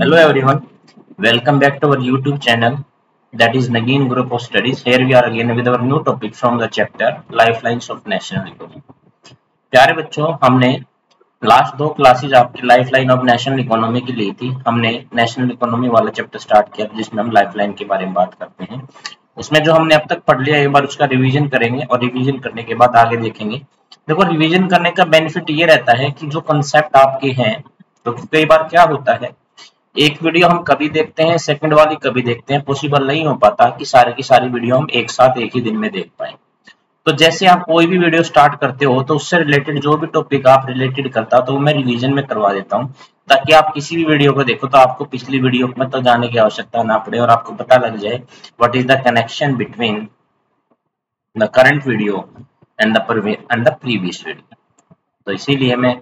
Hello everyone, welcome back to our YouTube channel, that is Nagin Group of Studies. Here we are again with our new topic from the chapter Lifelines of National Economy. प्यारे बच्चों, हमने last दो classes आपकी lifeline of national economy की ली थी। हमने national economy वाला chapter start किया जिसमें हम लाइफलाइन के बारे में बात करते हैं। उसमें जो हमने अब तक पढ़ लिया एक बार उसका रिवीजन करेंगे और रिवीजन करने के बाद आगे देखेंगे। देखो, रिवीजन करने का बेनिफिट ये रहता है कि जो कंसेप्ट आपके हैं, तो कई बार क्या होता है, एक वीडियो हम कभी देखते हैं, सेकंड वाली कभी देखते हैं, पॉसिबल नहीं हो पाता कि सारी की सारी वीडियो हम एक साथ एक ही दिन में देख पाए। तो जैसे आप कोई भी वीडियो स्टार्ट करते हो तो उससे रिलेटेड जो भी टॉपिक आप रिलेटेड करता हो तो मैं रिवीजन में करवा देता हूँ, ताकि आप किसी भी वीडियो को देखो तो आपको पिछली वीडियो में तो जाने की आवश्यकता ना पड़े और आपको पता लग जाए what is the connection between the current video and the previous video. तो इसीलिए मैं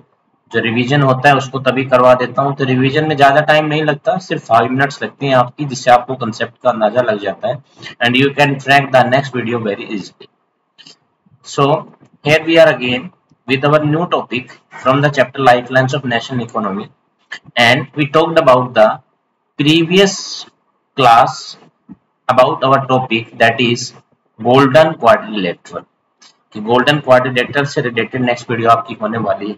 जो रिवीजन होता है उसको तभी करवा देता हूँ। तो रिवीजन में ज्यादा टाइम नहीं लगता, सिर्फ 5 मिनट्स लगते हैं आपकी, जिससे आपको कंसेप्ट का अंदाजा लग जाता है and you can track the next video very easily. So here we are again with our new topic from the chapter Lifelines of National Economy, and we talked about the previous class about our topic, that is golden quadrilateral। कि golden quadrilateral से related next video आपकी होने वाली है।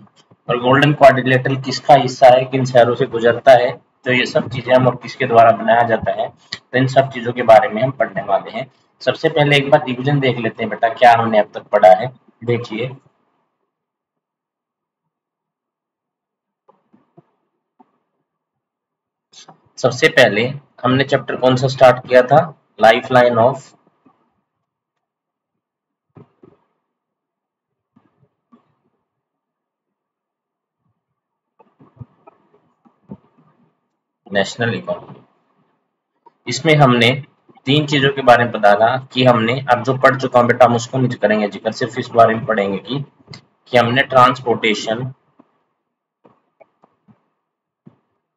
और golden quadrilateral किसका हिस्सा है, किन शहरों से गुजरता है, तो ये सब चीजें हम किसके द्वारा बनाया जाता है, तो इन सब चीजों के बारे में हम पढ़ने वाले हैं। सबसे पहले एक बार रिवीजन देख लेते हैं बेटा, क्या हमने अब तक पढ़ा है। देखिए, सबसे पहले हमने चैप्टर कौन सा स्टार्ट किया था, लाइफलाइन ऑफ नेशनल इकोनॉमी। इसमें हमने तीन चीजों के बारे में बताया था कि हमने, अब जो पढ़ चुका हूं बेटा हम उसको नहीं करेंगे जिक्र, सिर्फ इस बारे में पढ़ेंगे कि हमने ट्रांसपोर्टेशन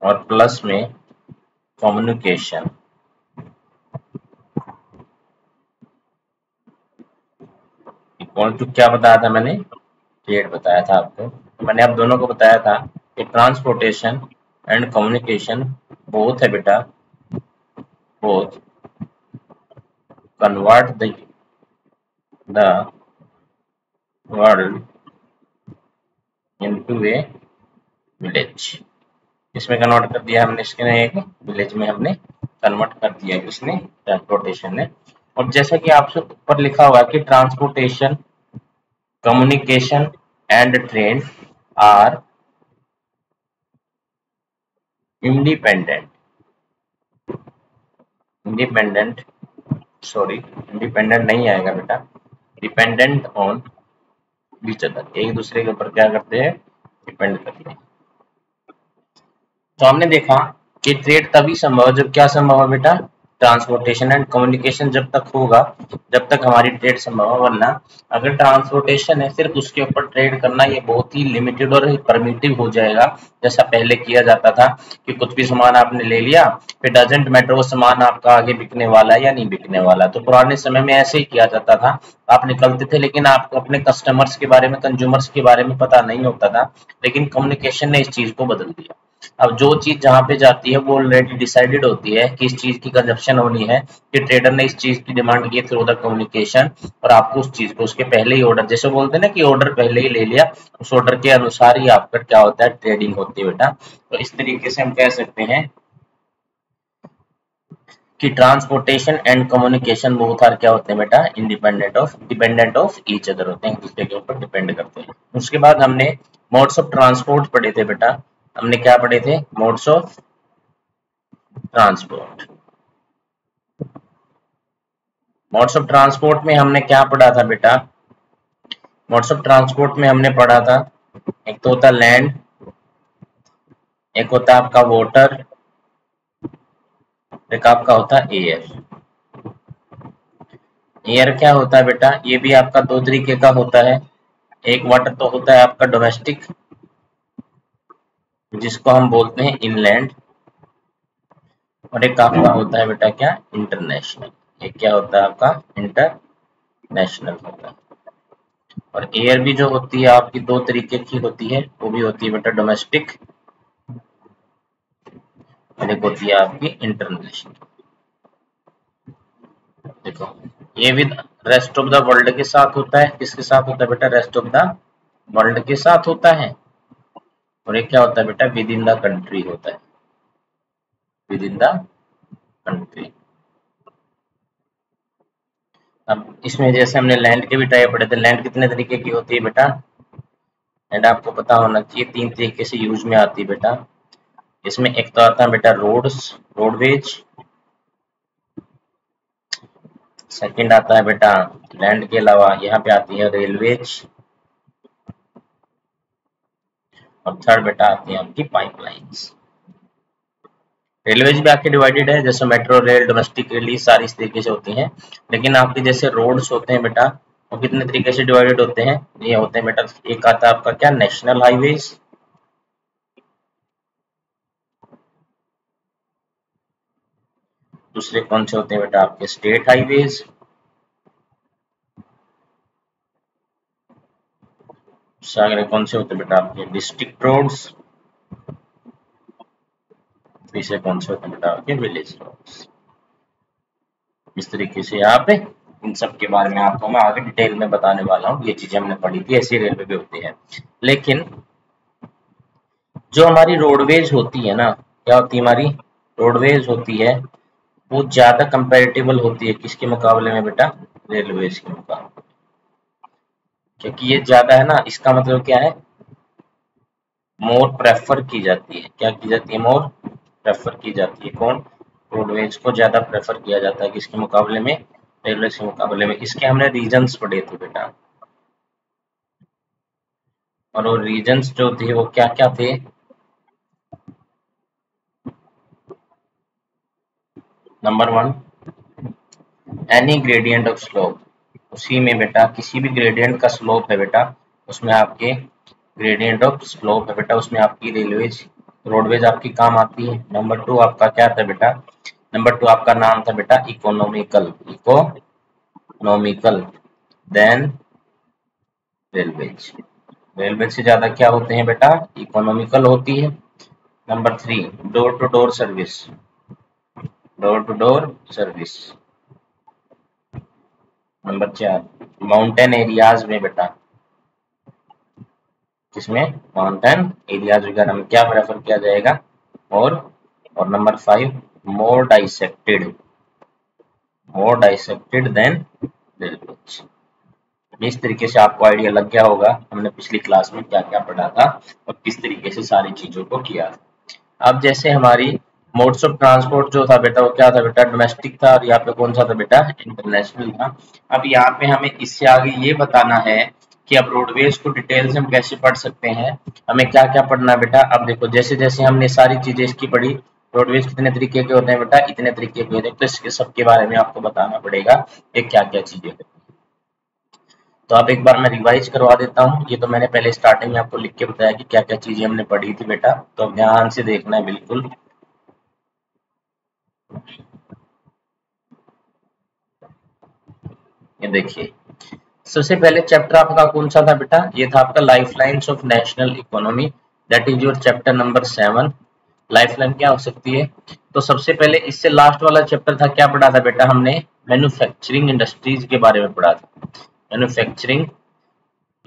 और प्लस में कम्युनिकेशन इक्वल टू क्या बताया था मैंने, ट्रेड बताया था आपको। तो मैंने आप दोनों को बताया था कि ट्रांसपोर्टेशन एंड कम्युनिकेशन बोथ है बेटा, both convert the world into A village. इसमें कन्वर्ट कर दिया हमने, इसके एक विलेज में हमने कन्वर्ट कर दिया किसने, ट्रांसपोर्टेशन ने। और जैसा कि आपसे ऊपर लिखा हुआ है कि transportation, communication and trade are independent नहीं आएगा बेटा, डिपेंडेंट ऑन ईच अदर, एक दूसरे के ऊपर क्या करते हैं, डिपेंड करते हैं। तो हमने देखा कि ट्रेड तभी संभव है जब क्या संभव है बेटा, ट्रांसपोर्टेशन एंड कम्युनिकेशन जब तक होगा जब तक हमारी ट्रेड संभव है। वरना अगर ट्रांसपोर्टेशन है सिर्फ उसके ऊपर ट्रेड करना ये बहुत ही लिमिटेड और परमिटिव हो जाएगा, जैसा पहले किया जाता था कि कुछ भी सामान आपने ले लिया, फिर डजेंट मैटर वो सामान आपका आगे बिकने वाला है या नहीं बिकने वाला। तो पुराने समय में ऐसे ही किया जाता था, आप निकलते थे लेकिन आपको अपने कस्टमर्स के बारे में, कंज्यूमर्स के बारे में पता नहीं होता था। लेकिन कम्युनिकेशन ने इस चीज को बदल दिया। अब जो चीज जहां पे जाती है वो ऑलरेडी डिसाइडेड होती है कि इस चीज की कंजप्शन होनी है, कि ट्रेडर ने इस चीज की डिमांड की थ्रू द कम्युनिकेशन, और आपको उस चीज को उसके पहले ही ऑर्डर, जैसे बोलते हैं ना कि ऑर्डर पहले ही ले लिया, उस ऑर्डर के अनुसार ही आपका क्या होता है, ट्रेडिंग होती है बेटा। तो इस तरीके से हम कह सकते हैं कि transportation and communication both are क्या होते हैं बेटा, डिपेंडेंट ऑफ ईच अदर होते हैं, एक दूसरे के ऊपर डिपेंड करते हैं। उसके बाद हमने मोड्स ऑफ ट्रांसपोर्ट पढ़े थे बेटा, हमने क्या पढ़े थे, modes of transport. Modes of transport में हमने क्या पढ़ा था बेटा, मोड्स ऑफ ट्रांसपोर्ट में हमने पढ़ा था, एक तो होता लैंड, एक होता आपका वाटर, एक आपका होता एयर। एयर क्या होता है बेटा, ये भी आपका दो तरीके का होता है। एक वाटर तो होता है आपका डोमेस्टिक, जिसको हम बोलते हैं इनलैंड, और एक आपका होता है बेटा क्या, इंटरनेशनल। एक क्या होता है आपका, इंटरनेशनल होता है। और एयर भी जो होती है आपकी दो तरीके की होती है, वो भी होती है बेटा डोमेस्टिक एक होती है आपकी इंटरनेशनल। देखो ये with rest of the world के साथ होता है, किसके साथ होता है बेटा, रेस्ट ऑफ द वर्ल्ड के साथ होता है। और ये क्या होता है बेटा, विद इन द कंट्री होता है, विद इन द कंट्री। अब इसमें जैसे हमने लैंड के भी टाइप पढ़े थे, लैंड कितने तरीके की होती है बेटा, लैंड आपको पता होना चाहिए 3 तरीके से यूज में आती है बेटा। इसमें एक तो आता है बेटा रोड्स, रोडवेज। सेकंड आता है बेटा लैंड के अलावा यहाँ पे आती है रेलवेज। और थर्ड बेटा आती है आपकी पाइपलाइंस। रेलवेज भी आपके डिवाइडेड है, जैसे मेट्रो रेल, डोमेस्टिक रेल, ये सारी इस तरीके से होती हैं। लेकिन आपके जैसे रोड्स होते हैं बेटा, वो कितने तरीके से डिवाइडेड होते हैं, ये होते हैं बेटा, एक आता है आपका क्या, नेशनल हाईवेज। दूसरे कौन से होते हैं बेटा आपके, स्टेट हाईवेज। सागरे कौन से होते हैं बेटा आपके, डिस्ट्रिक्ट रोड्स। तीसरे कौन से होते हैं बेटा आपके, विलेज रोड्स। इस तरीके से यहाँ पे इन सब के बारे में आपको मैं आगे डिटेल में बताने वाला हूँ। ये चीजें हमने पढ़ी थी, ऐसी रेलवे भी होती है। लेकिन जो हमारी रोडवेज होती है ना, क्या होती है हमारी रोडवेज होती है, वो ज्यादा कंपेरेटिबल होती है किसके मुकाबले में बेटा, रेलवेज के मुकाबले। क्योंकि ये ज्यादा है ना, इसका मतलब क्या है, मोर प्रेफर की जाती है। क्या की जाती है, मोर प्रेफर की जाती है। कौन, रोडवेज को ज्यादा प्रेफर किया जाता है किसके मुकाबले में, रेलवे के मुकाबले में। इसके हमने रीजंस पढ़े थे बेटा, और वो रीजंस जो थे वो क्या क्या थे, number 1 any gradient of slope. उसी में बेटा किसी भी ग्रेडियंट का स्लोप है बेटा, उसमें आपके ग्रेडियंट ऑफ स्लोप है बेटा, उसमें आपकी रेलवेज रोडवेज आपकी काम आती है। नंबर 2 आपका क्या था बेटा, नंबर 2 आपका नाम था बेटा economical, economical, then railways. Railway से ज्यादा क्या होते हैं बेटा, इकोनॉमिकल होती है। Number 3 door to door service, door to door service. Number 4 mountain areas में बेटा, जिसमें माउंटेन एरियाज वगैरह में क्या प्रेफर किया जाएगा, और नंबर 5 मोर डाइसेक्टेड, मोर डाइसेक्टेड देन रेलवेज। इस तरीके से आपको आइडिया लग गया होगा हमने पिछली क्लास में क्या क्या पढ़ा था और किस तरीके से सारी चीजों को किया था। अब जैसे हमारी मोड्स ऑफ ट्रांसपोर्ट जो था बेटा, वो क्या था बेटा, डोमेस्टिक था, और यहाँ पे कौन सा था बेटा, इंटरनेशनल था। अब यहाँ पे हमें इससे आगे ये बताना है कि अब रोडवेज को डिटेल से हम कैसे पढ़ सकते हैं, हमें क्या क्या पढ़ना है बेटा। अब देखो जैसे जैसे हमने सारी चीजें इसकी पढ़ी, रोडवेज कितने तरीके के होते हैं बेटा, इतने तरीके के होते हैं, तो इसके सबके बारे में आपको बताना पड़ेगा कि क्या क्या चीजें होती हैं। तो अब एक बार मैं रिवाइज करवा देता हूँ। ये तो मैंने पहले स्टार्टिंग में आपको लिख के बताया कि क्या क्या चीजें हमने पढ़ी थी बेटा, तो अब ध्यान से देखना है बिल्कुल। ये देखिए सबसे पहले चैप्टर आपका कौन सा था बेटा, ये था आपका life lines of national economy, that is your chapter number 7। Life line क्या हो सकती है, तो सबसे पहले इससे लास्ट वाला चैप्टर था, क्या पढ़ा था बेटा हमने, मैन्युफैक्चरिंग इंडस्ट्रीज के बारे में पढ़ा था, मैन्युफैक्चरिंग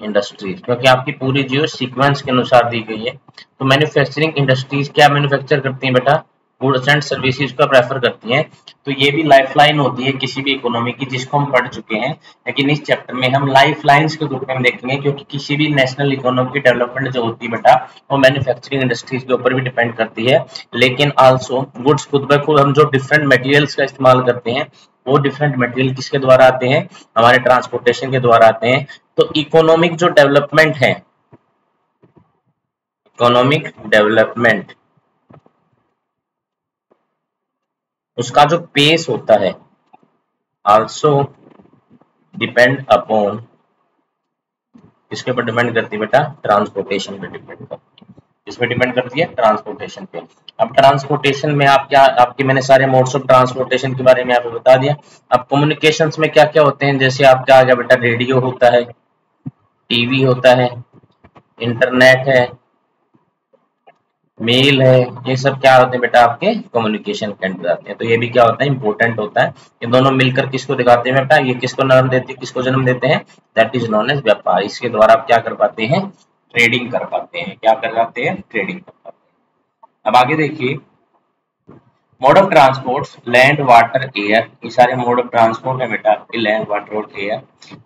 इंडस्ट्रीज, क्योंकि आपकी पूरी जो सीक्वेंस के अनुसार दी गई है। तो मैन्युफैक्चरिंग इंडस्ट्रीज क्या मैन्युफैक्चर करती हैं बेटा, गुड्स एंड सर्विसेज का प्रेफर करती हैं। तो ये भी लाइफलाइन होती है किसी भी इकोनॉमी की, जिसको हम पढ़ चुके हैं, लेकिन इस चैप्टर में हम लाइफलाइंस के रूप में देखेंगे, क्योंकि किसी भी नेशनल इकोनॉमी की डेवलपमेंट जो होती है बेटा, वो मैन्युफैक्चरिंग इंडस्ट्रीज के ऊपर भी डिपेंड करती है। लेकिन आल्सो गुड्स खुद ब खुद हम जो डिफरेंट मटेरियल्स का इस्तेमाल करते हैं, वो डिफरेंट मटेरियल किसके द्वारा आते हैं, हमारे ट्रांसपोर्टेशन के द्वारा आते हैं। तो इकोनॉमिक जो डेवलपमेंट है, इकोनॉमिक डेवलपमेंट, उसका जो पेस होता है आल्सो डिपेंड अपॉन, किसके पर डिपेंड करती है बेटा, ट्रांसपोर्टेशन पे डिपेंड करती है। इसमें डिपेंड करती है ट्रांसपोर्टेशन पे। अब ट्रांसपोर्टेशन में आप क्या, आपके मैंने सारे मोड्स ऑफ ट्रांसपोर्टेशन के बारे में आपको बता दिया। अब कम्युनिकेशंस में क्या क्या होते हैं, जैसे आपका आ गया बेटा, रेडियो होता है, टीवी होता है, इंटरनेट है, मेल है, ये सब क्या होते हैं बेटा आपके कम्युनिकेशन के अंदर आते हैं। तो ये भी क्या होता है, इंपॉर्टेंट होता है। ये दोनों मिलकर किसको दिखाते हैं बेटा, ये किसको जन्म देते हैं, किसको जन्म देते हैं, दैट इज नोन एज व्यापार। इसके द्वारा आप क्या कर पाते हैं, ट्रेडिंग कर पाते हैं। क्या कर पाते हैं, ट्रेडिंग कर पाते हैं। अब आगे देखिए, mode of transport, land water air, ये सारे मोड ऑफ ट्रांसपोर्ट है बेटा आपके, लैंड वाटर और एयर।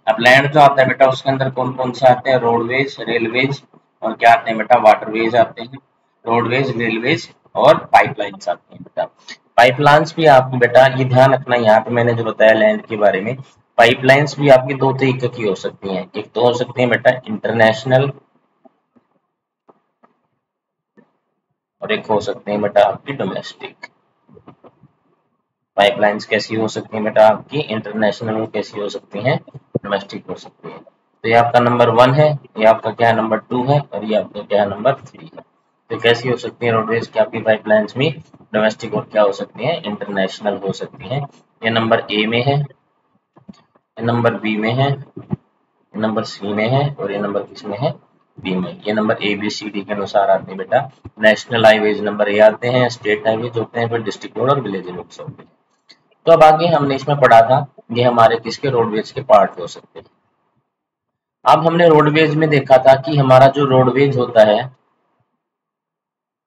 अब लैंड जो आता है बेटा उसके अंदर कौन कौन से आते हैं, रोडवेज, रेलवेज और क्या आते हैं बेटा, वाटरवेज आते हैं। रोडवेज, रेलवेज और पाइपलाइंस आते हैं बेटा। पाइपलाइंस भी आप बेटा ये ध्यान रखना, यहाँ पे मैंने जो बताया लैंड के बारे में, पाइपलाइंस भी आपकी दो तरीके की हो सकती हैं। एक तो हो सकती है बेटा इंटरनेशनल और एक हो सकते हैं बेटा आपकी डोमेस्टिक। पाइपलाइंस कैसी हो सकती है बेटा आपकी, इंटरनेशनल कैसी हो सकती हैं, डोमेस्टिक हो सकती है। तो ये आपका नंबर 1 है, ये आपका क्या है नंबर 2 है और ये आपका क्या है नंबर 3 है। तो कैसी हो सकती है रोडवेज की आपकी पाइपलाइंस में, डोमेस्टिक और क्या हो सकती है, इंटरनेशनल हो सकती है। ये नंबर ए में है, ये नंबर बी में है, ये नंबर सी में है और ये नंबर किस में है, बी में। ये number A B C D के अनुसार आते हैं बेटा। नेशनल हाईवेज नंबर ए आते हैं, स्टेट हाईवेज होते हैं, फिर डिस्ट्रिक्ट रोड और विलेज रोड्स होते हैं। तो अब आगे हमने इसमें पढ़ा था, ये हमारे किसके रोडवेज के पार्ट हो सकते हैं। अब हमने रोडवेज में देखा था कि हमारा जो रोडवेज होता है,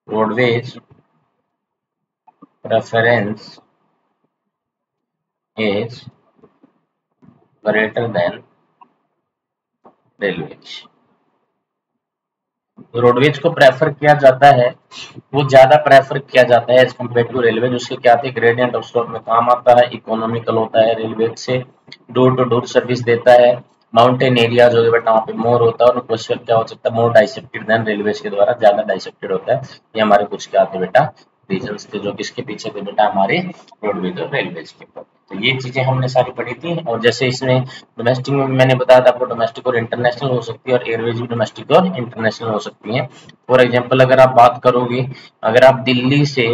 roadways preference is greater than railways. Roadways को प्रेफर किया जाता है, वो ज्यादा प्रेफर किया जाता है एज कम्पेयर टू रेलवेज। उसके क्या आते हैं, ग्रेडियंट ऑफ स्लोप में काम आता है, इकोनॉमिकल होता है रेलवेज से, डोर टू डोर सर्विस देता है, माउंटेन एरियाज हो गए बेटा वहाँ पे मोर होता है और कुछ क्या हो सकता है, मोर डाइसेप्टेड देन रेलवेज के द्वारा, ज्यादा डाइसेप्टेड होता है। ये हमारे कुछ क्या आते हैं बेटा, रीजंस थे जो किसके पीछे थे बेटा, हमारे रोडवेज और रेलवेज के ऊपर। तो ये चीजें हमने सारी पढ़ी थी। और जैसे इसमें डोमेस्टिक में मैंने बताया था आपको, डोमेस्टिक और इंटरनेशनल हो सकती है और एयरवेज भी डोमेस्टिक और इंटरनेशनल हो सकती है। फॉर एग्जाम्पल अगर आप बात करोगे, अगर आप दिल्ली से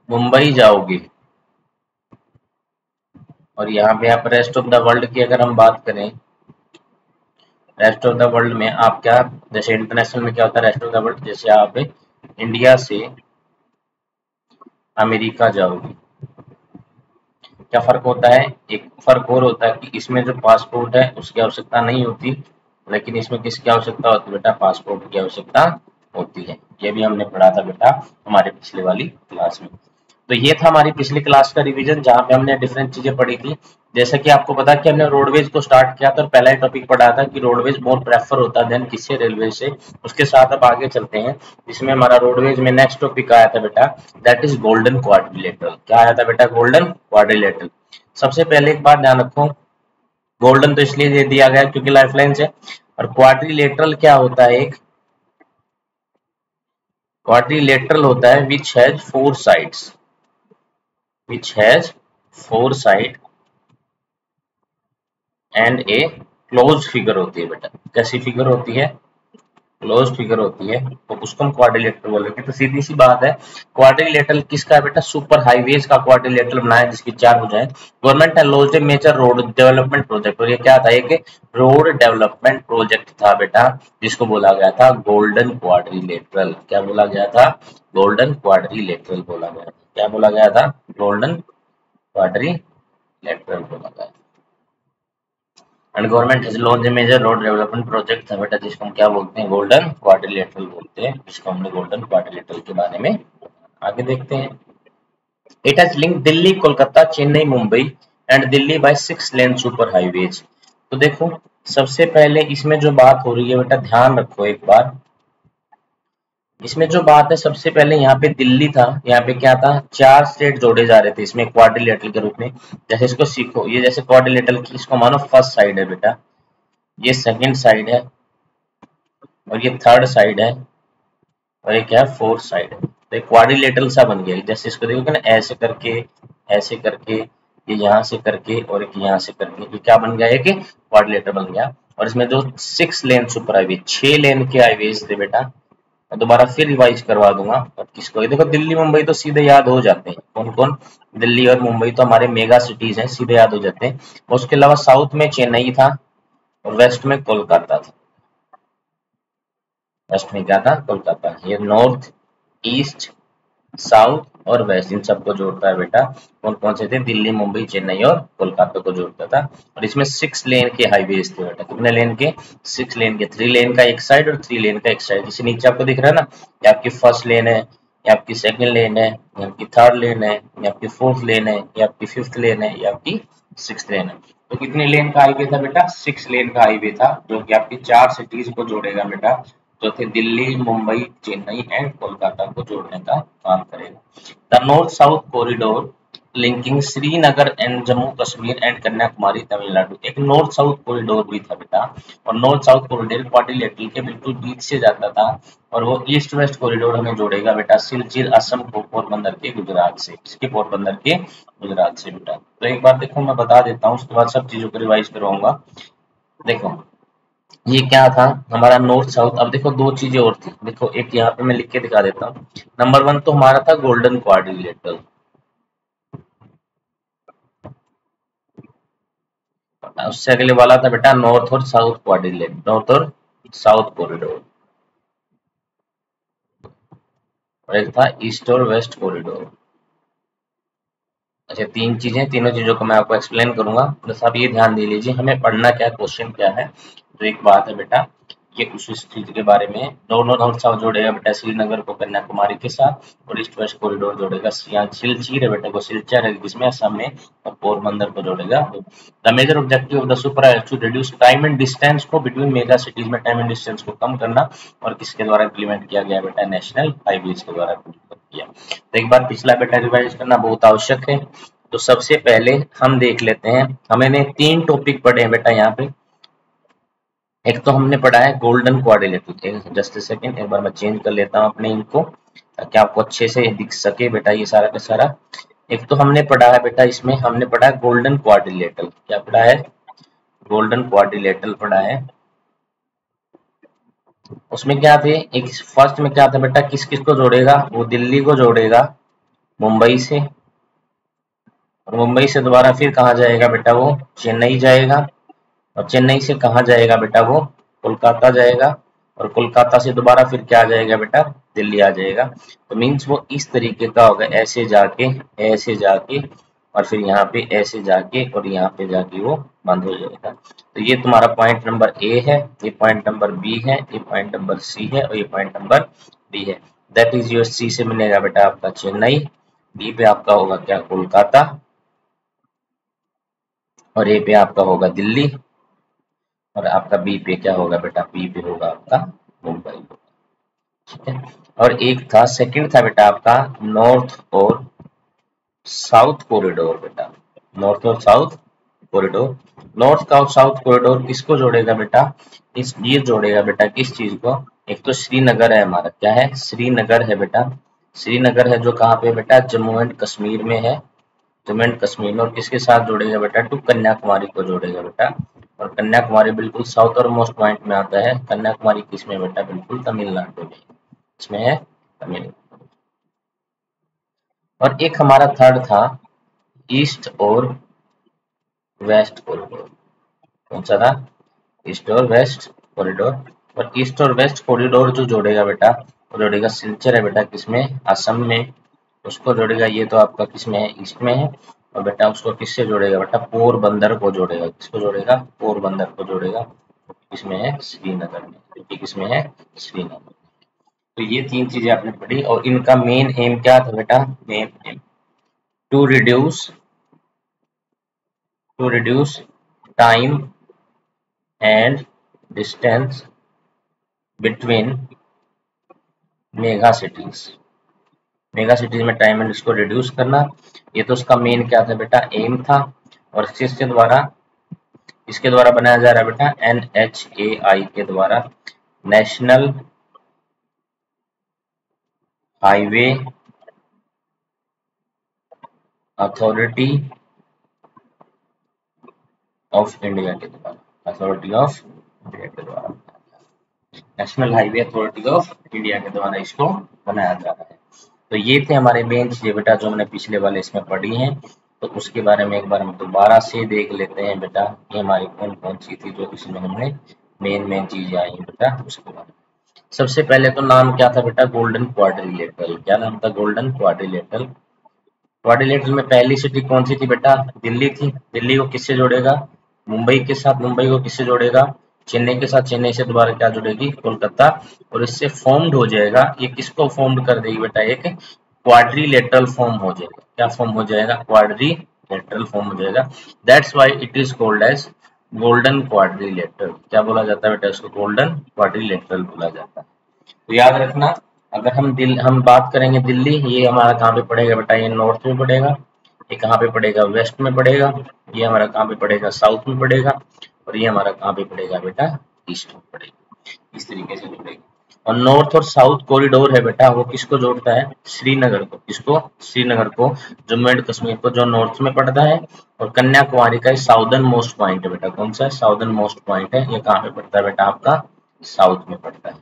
मुंबई जाओगे और यहाँ पे आप रेस्ट ऑफ द वर्ल्ड की अगर हम बात करें, रेस्ट ऑफ द वर्ल्ड में आप क्या, जैसे इंटरनेशनल में क्या होता है रेस्ट ऑफ द वर्ल्ड, जैसे आप इंडिया से अमेरिका जाओगे, क्या फर्क होता है, एक फर्क और होता है कि इसमें जो पासपोर्ट है उसकी आवश्यकता नहीं होती, लेकिन इसमें किसकी आवश्यकता होती है बेटा, पासपोर्ट की आवश्यकता होती है। ये भी हमने पढ़ा था बेटा हमारे पिछले वाली क्लास में। तो ये था हमारी पिछली क्लास का रिवीजन, जहाँ पे हमने डिफरेंट चीजें पढ़ी थी। जैसे कि आपको पता कि हमने रोडवेज को स्टार्ट किया था और पहला ही टॉपिक पढ़ा था कि रोडवेज मोर प्रेफर होता है देन किससे, रेलवे से। उसके साथ अब आगे चलते हैं, इसमें हमारा रोडवेज में नेक्स्ट टॉपिक आया था बेटा, दैट इज गोल्डन क्वाड्रिलेटरल। क्या आया था बेटा, गोल्डन क्वाड्रिलेटरल। सबसे पहले एक बात ध्यान रखो, गोल्डन तो इसलिए दे दिया गया क्योंकि लाइफलाइन से, और क्वाड्रिलेटरल क्या होता है, एक क्वाड्रिलेटरल होता है which has 4 sides, which has 4 side and a closed figure होती है बेटा। कैसी फिगर होती है, क्लोज फिगर होती है, तो उसको हम क्वाड्रिलेटरल बोलेंगे। तो सीधी सी बात है, क्वाड्रिलेटरल किसका है बेटा, सुपर हाईवेज का क्वाड्रिलेटरल बनाया जिसकी 4 भुजाएं। गवर्नमेंट है launched a major road development project, और ये क्या था, एक रोड डेवलपमेंट प्रोजेक्ट था बेटा, जिसको बोला गया था गोल्डन क्वाड्रिलेटरल। क्या बोला गया था, गोल्डन क्वाड्रिलेटरल बोला गया था। क्या बोला गया था, गोल्डन क्वाड्रिलेटरल बोला गया। And government has launched a major road development project था बेटा, जिसको हम क्या बोलते हैं, गोल्डन क्वाड्रिलेटरल बोलते हैं, जिसको हमने गोल्डन क्वाड्रिलेटरल के बारे में आगे देखते हैं। It has link Delhi, Kolkata, Chennai, Mumbai and Delhi by 6 lane super highways. तो देखो सबसे पहले इसमें जो बात हो रही है बेटा, ध्यान रखो एक बार, इसमें जो बात है सबसे पहले यहाँ पे दिल्ली था, यहाँ पे क्या था, 4 स्टेट जोड़े जा रहे थे इसमें क्वाड्रिलेटरल के रूप में। जैसे इसको सीखो, ये जैसे क्वाड्रिलेटरल की इसको मानो फर्स्ट साइड है बेटा, ये सेकंड साइड है और ये थर्ड साइड है और ये क्या है, फोर्थ साइड है। तो एक क्वाड्रिलेटरल सा बन गया। जैसे इसको देखोगे ना, ऐसे करके ये यहाँ से करके और एक यहाँ से करके, ये क्या बन गया, एक क्वाड्रिलेटरल बन गया। और इसमें जो 6 लेन सुपर हाईवे, 6 लेन के हाईवेज थे बेटा, मैं दोबारा फिर रिवाइज करवा दूंगा। और किसको, ये देखो दिल्ली मुंबई तो सीधे याद हो जाते हैं, कौन कौन, दिल्ली और मुंबई तो हमारे मेगा सिटीज हैं, सीधे याद हो जाते हैं। उसके अलावा साउथ में चेन्नई था और वेस्ट में कोलकाता था। वेस्ट में क्या था, कोलकाता। ये नॉर्थ, ईस्ट, साउथ और वेस्ट इन सबको जोड़ता है बेटा। कौन कौन से थे, दिल्ली, मुंबई, चेन्नई और कोलकाता को जोड़ता था। और इसमें 6 लेन के हाईवेज थे बेटा। कितने लेन के, 6 लेन के। 3 लेन का एक साइड और 3 लेन का एक साइड। जैसे नीचे आपको दिख रहा है ना, ये आपकी फर्स्ट लेन है, ये आपकी सेकंड लेन है, ये आपकी थर्ड लेन है, ये आपकी फोर्थ लेन है, ये आपकी फिफ्थ लेन है, ये आपकी सिक्स्थ लेन है। तो कितने लेन का हाईवे था बेटा, 6 लेन का हाईवे था, जो कि आपकी 4 सिटीज को जोड़ेगा बेटा, जो थे दिल्ली, मुंबई, चेन्नई एंड कोलकाता को जोड़ने का काम करेगा। The north south corridor linking Srinagar and Jammu Kashmir and Kanyakumari Tamil Nadu. एक नॉर्थ साउथ कॉरिडोर भी था बेटा, और नॉर्थ साउथ कॉरिडोर क्वाड्रिलेटरल के बिल्कुल बीच से जाता था, और वो ईस्ट वेस्ट कॉरिडोर हमें जोड़ेगा बेटा सिलचर असम को पोरबंदर के गुजरात से, इसके पोरबंदर के गुजरात से बेटा। तो एक बार देखो मैं बता देता हूँ, उसके बाद सब चीजों को रिवाइज करवाऊंगा। देखो ये क्या था हमारा नॉर्थ साउथ। अब देखो दो चीजें और थी, देखो एक यहाँ पे मैं लिख के दिखा देता हूँ। नंबर 1 तो हमारा था गोल्डन क्वाड्रिलेटरल, उससे अगले वाला था बेटा नॉर्थ और साउथ क्वाड्रिलेटरल, नॉर्थ और साउथ कॉरिडोर, और एक था ईस्ट और वेस्ट कॉरिडोर। अच्छा, 3 चीजें, तीनों चीजों को मैं आपको एक्सप्लेन करूंगा, बस आप ये ध्यान दे लीजिए हमें पढ़ना क्या, क्वेश्चन क्या है। तो एक बात है बेटा, ये उस चीज के बारे में, दोनों नॉर्थ साउथ जोड़ेगा बेटा श्रीनगर को कन्याकुमारी के साथ, और ईस्ट वेस्ट कॉरिडोर जोड़ेगा यहाँ सिलचर है बेटा को, सिलचर है जिसमें असम में, और पोरबंदर को जोड़ेगा। The major objective of the SUPRA is to reduce time and distance को बिटवीन मेगा सिटीज में, टाइम एंड डिस्टेंस को कम करना, और किसके द्वारा इम्प्लीमेंट किया गया बेटा, नेशनल हाईवेज के द्वारा किया। तो एक बार पिछला बेटा रिवाइज करना बहुत आवश्यक है। तो सबसे पहले हम देख लेते हैं, हमने 3 टॉपिक पढ़े हैं बेटा यहाँ पे। एक तो हमने पढ़ा है golden quadrilateral, just a second, एक बार मैं चेंज कर लेता हूँ अपने इनको, ताकि आपको अच्छे से दिख सके बेटा ये सारा का सारा। एक तो हमने पढ़ा है बेटा, इसमें हमने पढ़ा है गोल्डन क्वाड्रिलेटरल। क्या पढ़ा है, गोल्डन क्वाड्रिलेटरल पढ़ा है। उसमें क्या थे, एक फर्स्ट में क्या था बेटा, किस किस को जोड़ेगा, वो दिल्ली को जोड़ेगा मुंबई से, और मुंबई से दोबारा फिर कहाँ जाएगा बेटा, वो चेन्नई जाएगा, और चेन्नई से कहाँ जाएगा बेटा, वो कोलकाता जाएगा, और कोलकाता से दोबारा फिर क्या आ जाएगा बेटा, दिल्ली आ जाएगा। तो मीन्स वो इस तरीके का होगा, ऐसे जाके, ऐसे जाके, और फिर यहाँ पे ऐसे जाके, और यहाँ पे जाके वो बंद हो जाएगा। तो ये तुम्हारा पॉइंट नंबर ए है, ये पॉइंट नंबर बी है, ये पॉइंट नंबर सी है, और ये पॉइंट नंबर डी है। दैट इज योर सी से मिलेगा बेटा आपका चेन्नई, डी पे आपका होगा क्या, कोलकाता, और ए पे आपका होगा दिल्ली, और आपका बी पे क्या होगा बेटा, बी पे होगा आपका मुंबई। ठीक है। और एक था, सेकंड था बेटा आपका नॉर्थ और साउथ कॉरिडोर बेटा, नॉर्थ और साउथ कॉरिडोर। नॉर्थ का और साउथ कॉरिडोर किसको जोड़ेगा बेटा, इस ये जोड़ेगा बेटा किस चीज को, एक तो श्रीनगर है हमारा, क्या है, श्रीनगर है बेटा, श्रीनगर है जो कहाँ पे बेटा, जम्मू एंड कश्मीर में है, जम्मू एंड कश्मीर में, और किसके साथ जोड़ेगा बेटा, टू कन्याकुमारी को जोड़ेगा बेटा, और कन्याकुमारी बिल्कुल साउथ मोस्ट पॉइंट में आता है। कन्याकुमारी किसमें बेटा, बिल्कुल तमिलनाडु में, इसमें है तमिलनाडु। और एक हमारा थर्ड था ईस्ट और वेस्ट कॉरिडोर, कौन सा था, ईस्ट और वेस्ट कॉरिडोर। और ईस्ट और वेस्ट कॉरिडोर जो जोड़ेगा बेटा, वो जोड़ेगा सिलचर है बेटा किसमें, असम में, उसको जोड़ेगा, ये तो आपका किसमें है, ईस्ट में है। और बेटा उसको किससे जोड़ेगा बेटा, पोरबंदर को जोड़ेगा, किसको जोड़ेगा, पोरबंदर को जोड़ेगा, किसमें है, श्रीनगर में, क्योंकि किसमें है, श्रीनगर। तो ये 3 चीजें आपने पढ़ी, और इनका मेन एम क्या था बेटा, main aim to reduce time and distance between mega cities, mega cities में टाइम एंड इसको रिड्यूस करना, ये तो उसका मेन क्या था बेटा, एम था। और किसके द्वारा, इसके द्वारा बनाया जा रहा है बेटा, NHAI के द्वारा, national highway authority of India के द्वारा, अथॉरिटी ऑफ इंडिया के द्वारा, national highway authority of India के द्वारा इसको बनाया जा रहा है। तो ये थे हमारे मेन चीजें बेटा, जो हमने पिछले वाले इसमें पढ़ी हैं। तो उसके बारे में एक बार हम दोबारा से देख लेते हैं बेटा, ये हमारी कौन कौन सी थी जो इसमें हमने मेन चीजें आई हैं बेटा, उसके बारे में। सबसे पहले तो नाम क्या था बेटा, गोल्डन क्वाड्रिलेटरल। क्या नाम था, गोल्डन क्वाड्रिलेटरल। क्वाड्रिलेटरल में पहली सिटी कौन सी थी बेटा, दिल्ली थी। दिल्ली को किससे जोड़ेगा, मुंबई के साथ। मुंबई को किससे जोड़ेगा, चेन्नई के साथ। चेन्नई से दोबारा क्या जुड़ेगी, कोलकाता। और इससे फॉर्म्ड हो जाएगा, ये किसको फॉर्म्ड कर देगी बेटा, एक क्वाड्रिलेटरल फॉर्म हो जाएगा। क्या फॉर्म हो जाएगा, क्वाड्रिलेटरल फॉर्म हो जाएगा। That's why it is called as golden quadrilateral. क्या बोला जाता है बेटा, इसको गोल्डन क्वाड्रिलेटरल बोला जाता है। तो याद रखना, अगर हम बात करेंगे दिल्ली, ये हमारा कहाँ पे पड़ेगा बेटा, ये नॉर्थ में पड़ेगा। ये कहाँ पे पड़ेगा, वेस्ट में पड़ेगा। ये हमारा कहाँ पे पड़ेगा, साउथ में पड़ेगा। और ये हमारा कहाँ पे पड़ेगा बेटा, ईस्ट में पड़ेगा। इस तरीके से जुड़ेगा। और नॉर्थ और साउथ कॉरिडोर है बेटा, वो किसको जोड़ता है, श्रीनगर को। किसको, श्रीनगर को। जम्मू एंड कश्मीर को, जो नॉर्थ में पड़ता है। और कन्याकुमारी का साउदर्न मोस्ट पॉइंट है बेटा, कौन सा है, साउदर्न मोस्ट पॉइंट है। ये कहाँ पे पड़ता है बेटा, आपका साउथ में पड़ता है।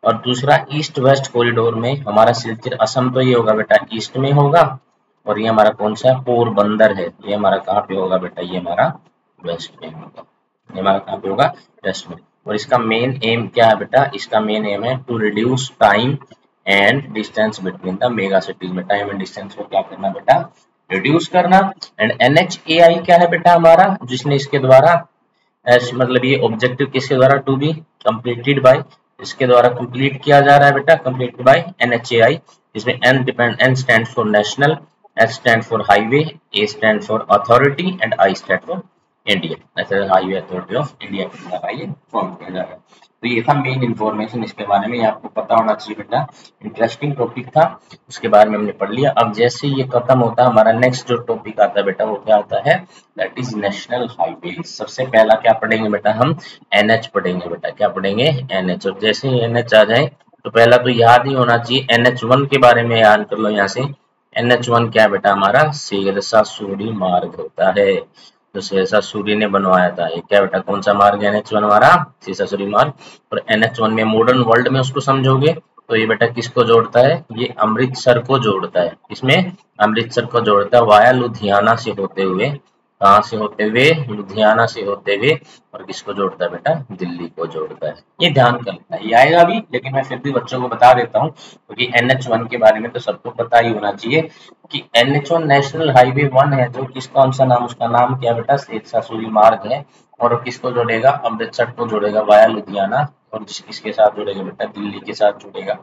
और दूसरा ईस्ट वेस्ट कॉरिडोर में हमारा सिलचर असम, तो ये होगा बेटा ईस्ट में होगा। और ये हमारा कौन सा है, पोरबंदर है, ये हमारा कहाँ पे होगा बेटा, ये हमारा वेस्ट में होगा। ये हमारा कहाँ पे होगा, वेस्ट में। और इसका मेन एम क्या है बेटा, इसका मेन एम है to reduce time and distance between the mega cities में। टाइम एंड डिस्टेंस को क्या करना बेटा, रिड्यूस करना। एंड NHAI क्या है बेटा हमारा, जिसने इसके द्वारा मतलब ये ऑब्जेक्टिव किसके द्वारा, टू बी कंप्लीटेड बाय, इसके द्वारा कंप्लीट किया जा रहा है बेटा, कंप्लीटेड बाय NHAI। इसमें N stand for national, S stand for highway, A stand for authority and I stand for India. ऐसे हाईवे अथॉरिटी ऑफ इंडिया के द्वारा ये फॉर्म किया जा रहा है। तो ये था मेन इन्फॉर्मेशन इसके बारे में, ये आपको पता होना चाहिए बेटा। इंटरेस्टिंग टॉपिक था, उसके बारे में हमने पढ़ लिया। अब जैसे ये खत्म होता है, हमारा नेक्स्ट जो टॉपिक आता है बेटा, वो क्या आता है, दैट इज नेशनल हाईवे। सबसे पहला क्या पढ़ेंगे बेटा, हम NH पढ़ेंगे बेटा। क्या पढ़ेंगे, NH। और जैसे ही NH आ जाए तो पहला तो याद ही होना चाहिए, NH1 के बारे में याद कर लो यहाँ से। NH1 क्या है बेटा, हमारा सिरसा सूरी मार्ग होता है, जो सिरसा सूरी ने बनवाया था। ये क्या बेटा, कौन सा मार्ग है, NH1 हमारा सिरसा सूरी मार्ग। और NH1 में मॉडर्न वर्ल्ड में उसको समझोगे तो ये बेटा किसको जोड़ता है, ये अमृतसर को जोड़ता है। इसमें अमृतसर को जोड़ता है वाया लुधियाना से होते हुए। कहाँ से होते हुए, लुधियाना से होते हुए। और किसको जोड़ता है बेटा, दिल्ली को जोड़ता है। ये ध्यान कर लेना, ये आएगा भी, लेकिन मैं फिर भी बच्चों को बता देता हूँ, क्योंकि NH1 के बारे में तो सबको पता ही होना चाहिए कि NH1 नेशनल हाईवे 1 है, जो किस कौन सा नाम, उसका नाम क्या बेटा, सिरसा सूरी मार्ग है। और किसको जोड़ेगा, अमृतसर को जोड़ेगा वाया लुधियाना। और किसके साथ जोड़ेगा बेटा, दिल्ली के साथ जुड़ेगा।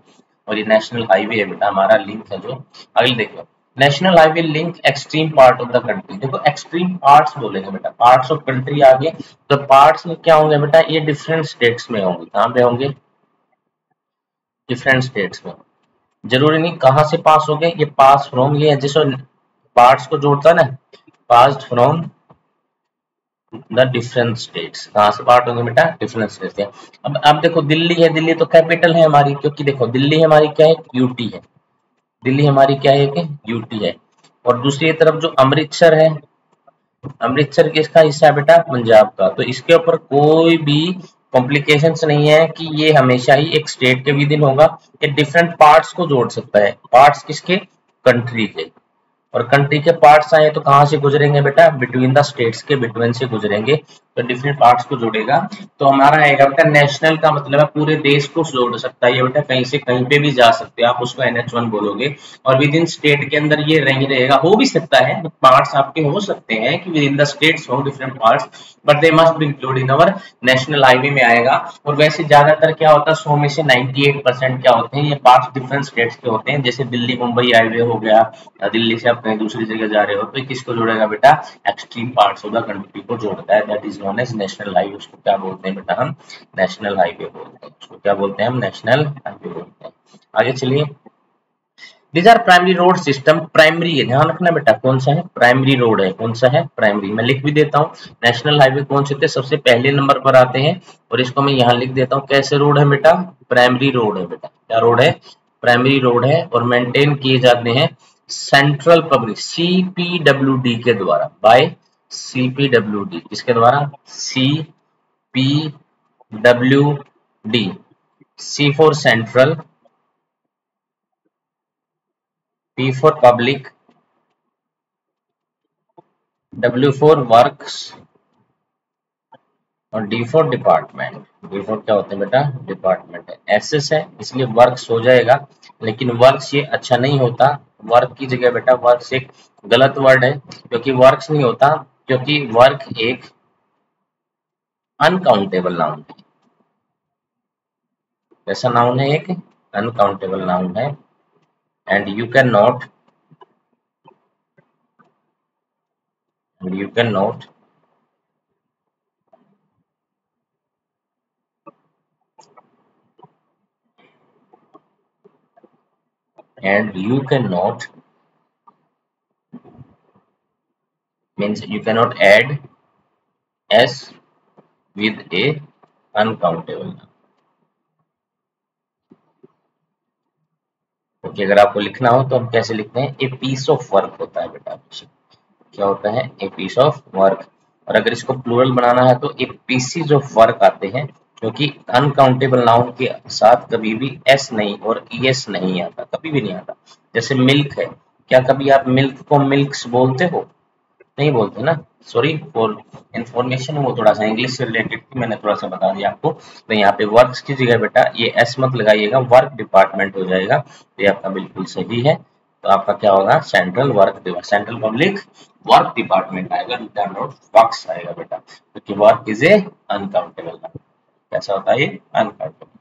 और ये नेशनल हाईवे है बेटा, हमारा लिंक है जो। अगले देखो, national highway link extreme part of the country. देखो एक्सट्रीम पार्ट्स बोलेंगे बेटा, पार्ट्स ऑफ कंट्री आगे। तो पार्ट्स में क्या होंगे बेटा, ये डिफरेंट स्टेट्स में होंगे। कहाँ पे होंगे, डिफरेंट स्टेट्स में। जरूरी नहीं कहाँ से पास हो गए, ये पास फ्रॉम, ये जैसे पार्ट्स को जोड़ता है ना, पास फ्रॉम द डिफरेंट स्टेट्स। कहाँ से पार्ट होंगे बेटा, डिफरेंट स्टेट्स से। अब देखो दिल्ली है, दिल्ली तो कैपिटल है हमारी, क्योंकि देखो दिल्ली हमारी क्या है, यूटी है। दिल्ली हमारी क्या है कि यूटी है। और दूसरी तरफ जो अमृतसर है, अमृतसर किसका हिस्सा है बेटा, पंजाब का। तो इसके ऊपर कोई भी कॉम्प्लिकेशंस नहीं है कि ये हमेशा ही एक स्टेट के विद इन होगा। ये डिफरेंट पार्ट्स को जोड़ सकता है, पार्ट्स किसके, कंट्री के। और कंट्री के पार्ट्स आए तो कहाँ से गुजरेंगे बेटा, बिटवीन द स्टेट्स के बिटवीन से गुजरेंगे। तो डिफरेंट पार्ट्स को जोड़ेगा। तो हमारा आएगा बेटा, नेशनल का मतलब है पूरे देश को जोड़ सकता है ये बेटा, कहीं से कहीं पे भी जा सकते हैं आप, उसको NH1 बोलोगे। और विद इन स्टेट के अंदर ये नहीं रहेगा, हो भी सकता है, पार्ट्स आपके हो सकते हैं कि विद इन द स्टेट्स हो different parts, but they must be include in our national highway में आएगा। और वैसे ज्यादातर क्या होता है, 100 में से 98% क्या होते हैं, ये पार्ट्स डिफरेंट स्टेट्स के होते हैं। जैसे दिल्ली मुंबई हाईवे हो गया, दिल्ली से आप कहीं दूसरी जगह जा रहे हो, तो किसको जोड़ेगा बेटा, extreme parts of the country को जोड़ता है। That is known as national highway. उसको क्या बोलते हैं बेटा, हम नेशनल हाईवे बोलते हैं। उसको क्या बोलते हैं, हम नेशनल हाईवे बोलते हैं। आगे चलिए, these are primary road system. Primary है, ध्यान रखना बेटा, कौन सा है, प्राइमरी रोड है। कौन सा है, प्राइमरी। मैं लिख भी देता हूँ, नेशनल हाईवे कौन से थे, सबसे पहले नंबर पर आते हैं। और इसको मैं यहाँ लिख देता हूँ, कैसे रोड है बेटा, प्राइमरी रोड है बेटा। क्या रोड है, प्राइमरी रोड है। और मेंटेन किए जाते हैं सेंट्रल पब्लिक, CPWD के द्वारा, बाय CPWD। किसके द्वारा, CPWD। C for central, P for public, W for works, और D for department. D for क्या होते हैं बेटा? डिपार्टमेंट है। एसएस है इसलिए वर्क्स हो जाएगा, लेकिन वर्क्स ये अच्छा नहीं होता। वर्क की जगह बेटा वर्क्स एक गलत वर्ड है, क्योंकि वर्क्स नहीं होता, क्योंकि वर्क एक अनकाउंटेबल नाउन है। कैसा नाउन है? एक अनकाउंटेबल नाउन है। And you can not and you cannot means you cannot add s with a uncountable noun। क्योंकि अगर आपको लिखना हो तो हम कैसे लिखते हैं? ए पीस ऑफ वर्क होता है बेटा। क्या होता है? A piece of work. और अगर इसको प्लूरल बनाना है तो ए पीसीज ऑफ वर्क आते हैं, क्योंकि अनकाउंटेबल नाउन के साथ कभी भी एस नहीं और ईएस नहीं आता, कभी भी नहीं आता। जैसे मिल्क है, क्या कभी आप मिल्क को मिल्क्स बोलते हो? नहीं बोलते ना। सॉरी फॉर इंफॉर्मेशन, वो थोड़ा सा इंग्लिश से रिलेटेड थी, मैंने थोड़ा सा बता दिया आपको। तो यहाँ पे वर्क्स की जगह बेटा ये एस मत लगाइएगा, वर्क डिपार्टमेंट हो जाएगा। तो ये आपका बिल्कुल सही है। तो आपका क्या होगा? सेंट्रल पब्लिक वर्क डिपार्टमेंट आएगा, नॉट वर्क्स आएगा बेटा, क्योंकि वर्क इज ए अनकाउंटेबल। कैसा होता है ये? Uncountable.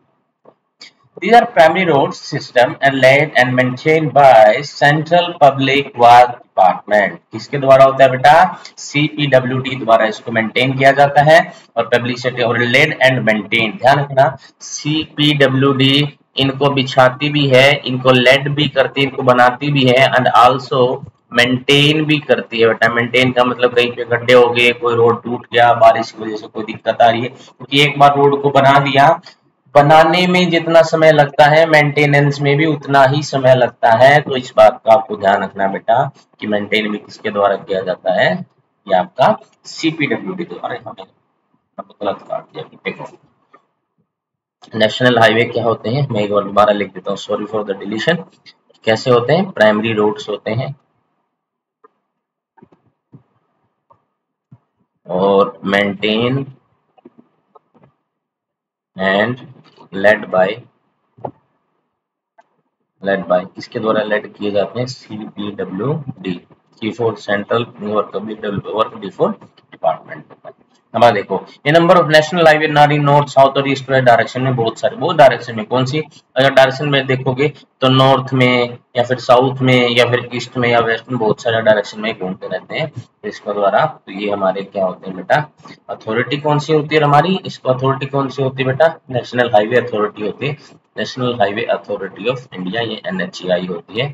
These are primary road system and led and maintained by Central Public Works Department। किसके द्वारा होता है बेटा? CPWD द्वारा इसको मेंटेन किया जाता है। और पब्लिसिटी और लेड एंड मेंटेन, ध्यान रखना CPWD इनको बिछाती भी है, इनको लेड भी करती है, इनको बनाती भी है, एंड आल्सो मेंटेन भी करती है बेटा। मेंटेन का मतलब कहीं पे गड्ढे हो गए, कोई रोड टूट गया, बारिश की वजह से कोई दिक्कत आ रही है, क्योंकि एक बार रोड को बना दिया, बनाने में जितना समय लगता है मेंटेनेंस में भी उतना ही समय लगता है। तो इस बात का आपको ध्यान रखना बेटा कि मेंटेन भी किसके द्वारा किया जाता है? ये आपका CPWD द्वारा। हमें गलत काट दिया। देखो नेशनल हाईवे क्या होते हैं? मैं एक बार दोबारा लिख देता हूँ, सॉरी फॉर द डिलीशन। कैसे होते हैं? प्राइमरी रोड्स होते हैं और मेंटेन एंड लेड बाय किसके द्वारा लेड किए जाते हैं? CPWD। C for central work, D for department. हमारा देखो ये number of national highway not in north south और ईस्ट वेस्ट डायरेक्शन में बहुत सारे। वो डायरेक्शन में कौन सी? अगर डायरेक्शन में देखोगे तो नॉर्थ में या फिर साउथ में या फिर ईस्ट में या वेस्ट में बहुत सारे डायरेक्शन में घूमते रहते हैं इसके द्वारा। तो ये हमारे क्या होते हैं बेटा? अथॉरिटी कौन सी होती है हमारी? इसको अथॉरिटी कौन सी होती है बेटा? नेशनल हाईवे अथॉरिटी होती है। National highway authority of India, ये NHAI होती है।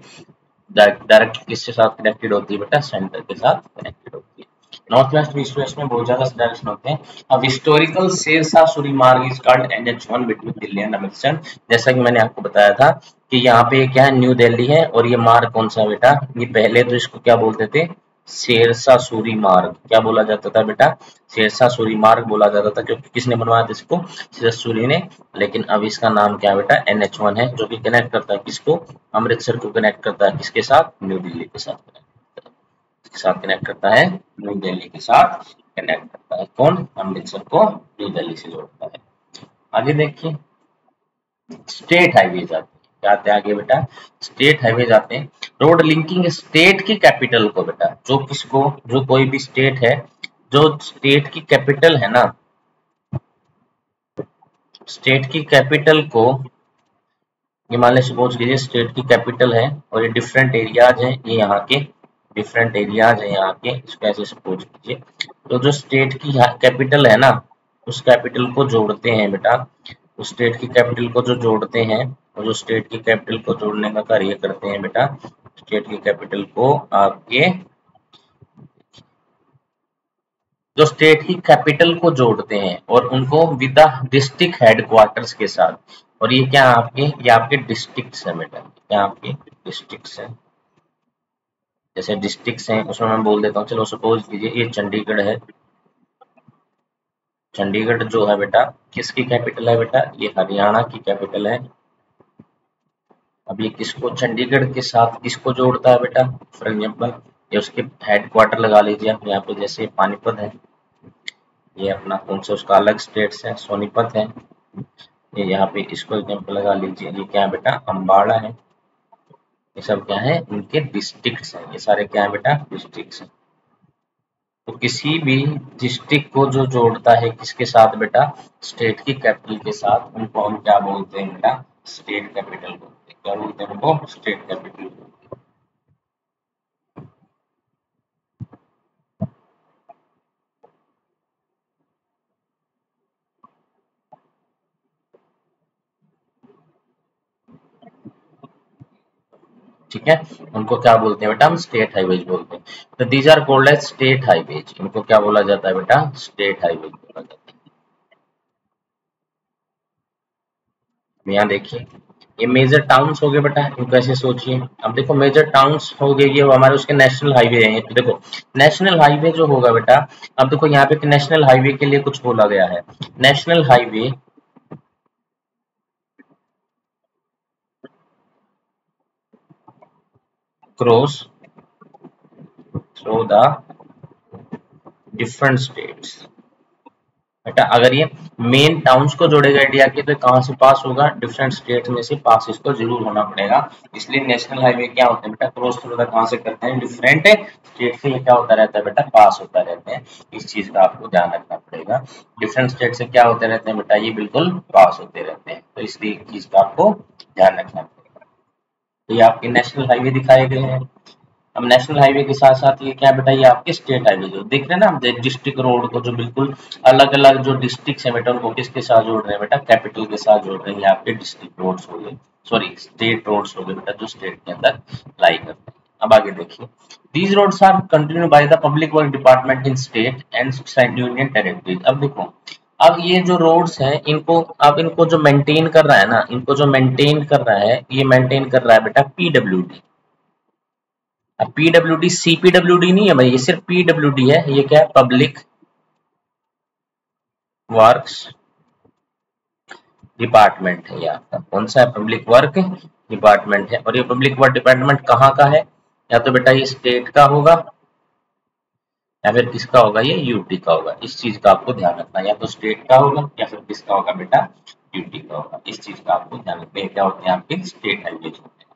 डायरेक्ट किसके साथ कनेक्टेड होती है बेटा? सेंटर के साथ कनेक्टेड होती है। नॉर्थ वेस्ट ईस्ट वेस्ट में बहुत ज्यादा डायरेक्शन होते हैं। अब हिस्टोरिकल शेरशाह सूरी मार्ग is called NH1 between Delhi and Amritsar. जैसा कि मैंने आपको बताया था कि यहाँ पे क्या है? न्यू दिल्ली है। और ये मार्ग कौन सा बेटा? ये पहले तो इसको क्या बोलते थे? शेरशाह सूरी मार्ग। क्या बोला जाता था बेटा? शेरशाह सूरी मार्ग बोला जाता था, क्योंकि किसने बनवाया था इसको? शेरशाह सूरी ने। लेकिन अब इसका नाम क्या बेटा? NH1 है, जो कि कनेक्ट करता है किसको? अमृतसर को कनेक्ट करता है किसके साथ? न्यू दिल्ली के साथ कनेक्ट करता है। न्यू दिल्ली के साथ कनेक्ट करता है। कौन? अमृतसर को न्यू दिल्ली से जोड़ता है। आगे देखिए स्टेट हाईवे आते हैं। क्या आते हैं आगे बेटा? स्टेट हाईवे आते हैं। रोड लिंकिंग स्टेट की कैपिटल को बेटा, जो किसको? जो कोई भी स्टेट है, जो स्टेट की कैपिटल है ना, स्टेट की कैपिटल को, ये मान लीजिए सपोज कीजिए स्टेट की कैपिटल है और ये डिफरेंट एरियाज हैं, ये यहाँ के डिफरेंट एरियाज हैं यहाँ के, इसको ऐसे सपोज कीजिए। तो जो स्टेट की कैपिटल है ना, उस कैपिटल को जोड़ते हैं बेटा। उस स्टेट की कैपिटल को जो जोड़ते हैं, और जो स्टेट की कैपिटल को जोड़ने का कार्य करते हैं बेटा, स्टेट की कैपिटल को आपके, जो स्टेट की कैपिटल को जोड़ते हैं और उनको विद द डिस्ट्रिक्ट हेडक्वार्टर्स के साथ। और ये क्या आपके? ये आपके डिस्ट्रिक्ट्स है बेटा। क्या आपके? डिस्ट्रिक्ट्स है। जैसे डिस्ट्रिक्ट्स हैं उसमें मैं बोल देता हूँ, चलो सपोज कीजिए ये चंडीगढ़ है। चंडीगढ़ जो है बेटा किसकी कैपिटल है बेटा? ये हरियाणा की कैपिटल है। अब ये किसको? चंडीगढ़ के साथ किसको जोड़ता है बेटा? फॉर एग्जाम्पल ये उसके हेडक्वार्टर लगा लीजिए आप यहाँ पे, जैसे पानीपत है। ये अपना कौन सा उसका अलग स्टेट्स है, सोनीपत है। ये यहाँ पे इसको एग्जाम्पल लगा लीजिए, ये क्या है बेटा, अम्बाड़ा है। ये सब क्या है, इनके डिस्ट्रिक्ट्स हैं, ये सारे क्या है बेटा, डिस्ट्रिक्ट्स हैं। तो किसी भी डिस्ट्रिक्ट को जो जोड़ता है किसके साथ बेटा, स्टेट की कैपिटल के साथ, उनको हम क्या बोलते हैं बेटा, स्टेट कैपिटल बोलते हैं। क्या बोलते हैं उनको, स्टेट कैपिटल। ठीक है, उनको क्या बोलते हैं बेटा, हम स्टेट हाईवेज बोलते हैं। तो these are called as state highways, इनको क्या बोला जाता है बेटा, स्टेट हाईवेज बोला जाता है। यहाँ देखिए, ये मेजर टाउन्स हो गए बेटा, इनको ऐसे सोचिए। अब देखो मेजर टाउन्स हो गए, ये हमारे उसके नेशनल हाईवे हैं। तो देखो नेशनल हाईवे जो होगा बेटा, अब देखो यहाँ पे नेशनल हाईवे के लिए कुछ बोला गया है। National highway cross through the different states. बेटा अगर ये मेन टाउन्स को जोड़ेगा इंडिया के, तो कहाँ से पास होगा, डिफरेंट स्टेट में से पास इसको जरूर होना पड़ेगा। इसलिए नेशनल हाईवे क्या होते हैं बेटा, क्रॉस थ्रू द कहाँ से करते हैं, डिफरेंट स्टेट से ये क्या होता रहता है बेटा, पास होता रहते हैं। इस चीज का आपको ध्यान रखना पड़ेगा। डिफरेंट स्टेट से क्या होते रहते हैं बेटा, ये बिल्कुल पास होते रहते हैं। तो इसलिए इस चीज का आपको ध्यान रखना पड़ेगा। तो ये आपके नेशनल हाईवे दिखाए गए हैं। अब नेशनल हाईवे के साथ साथ ये क्या बेटा, ये आपके स्टेट हाईवे जो देख रहे हैं ना हम, डिस्ट्रिक्ट रोड को जो बिल्कुल अलग अलग जो डिस्ट्रिक्ट है बेटा, उनको किसके साथ जोड़ रहे हैं बेटा, कैपिटल के साथ जोड़ रहे हैं। ये आपके डिस्ट्रिक्ट रोड्स हो गए, सॉरी स्टेट रोड्स हो गए बेटा, जो स्टेट के अंदर लाई करते हैं। अब आगे देखिए, these roads are continue by the public work department in state and union territories. अब देखो, अब ये जो रोड्स हैं, इनको अब इनको जो मेंटेन कर रहा है ना, इनको जो मेंटेन कर रहा है, ये मेंटेन कर रहा है बेटा पीडब्ल्यूडी। अब पीडब्ल्यूडी सीपीडब्ल्यूडी नहीं है भाई, ये सिर्फ पीडब्ल्यूडी है। ये क्या है, पब्लिक वर्क्स डिपार्टमेंट है। ये आपका कौन सा है, पब्लिक वर्क डिपार्टमेंट है। और ये पब्लिक वर्क डिपार्टमेंट कहाँ का है, या तो बेटा ये स्टेट का होगा, या फिर किसका होगा, ये यूटी का होगा। इस चीज का आपको ध्यान रखना, या तो स्टेट का होगा या फिर किसका होगा बेटा, यूटी का होगा। इस चीज का आपको ध्यान रखना। क्या होते हैं आपके स्टेट हाईवेज होते हैं।